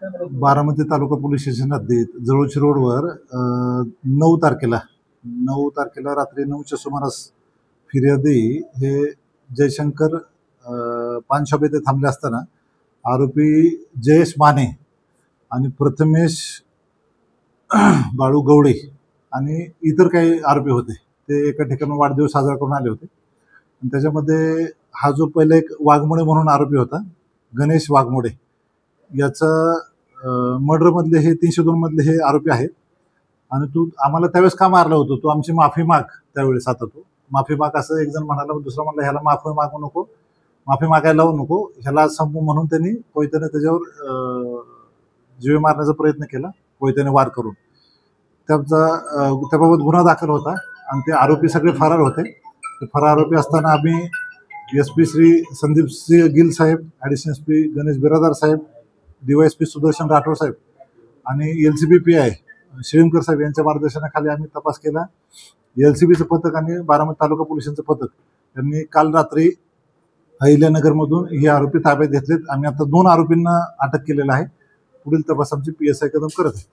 बारामती तालुका police station हद्दीत जळोशी रोडवर 9 तारखेला रात्री 9च्या सुमारास फिर्यादी हे जयशंकर पान शॉप येथे थांबले असताना आरोपी जयेश माने आणि प्रथमेश बाळू गवडे आणि इतर काही आरोपी होते ते एका ठिकाणी वाढदिवस साजरा करून आले होते. आणि त्याच्यामध्ये हा जो पहिला एक वाघमोडे म्हणून आरोपी होता, गणेश वाघमोडे, याचा मर्डरमधले हे 302 मधले हे आरोपी आहेत. आणि तू आम्हाला त्यावेळेस का मारलं होतं, तू आमची माफी माग. त्यावेळेस आता तो माफी माग असं एक जण म्हणाला, दुसरा म्हणला ह्याला माफी मागू नको, माफी मागायला लावू नको, ह्याला संपू म्हणून त्यांनी कोयत्याने त्याच्यावर जीवे मारण्याचा प्रयत्न केला, कोयत्याने वार करून. त्याबाबत गुन्हा दाखल होता आणि ते आरोपी सगळे फरार होते. ते फरार आरोपी असताना आम्ही SP श्री संदीप सिंह गिल साहेब, ॲडिशनल SP गणेश बिरादार साहेब, DYSP सुदर्शन राठोड साहेब आणि LCB PI श्रीमकर साहेब यांच्या मार्गदर्शनाखाली आम्ही तपास केला. LCBचं पथक आणि बारामती तालुका पोलिसांचं पथक यांनी काल रात्री अहिल्यानगरमधून हे आरोपी ताब्यात घेतलेत. आम्ही आता 2 आरोपींना अटक केलेलं आहे. पुढील तपास आमची PSI कदम करत आहे.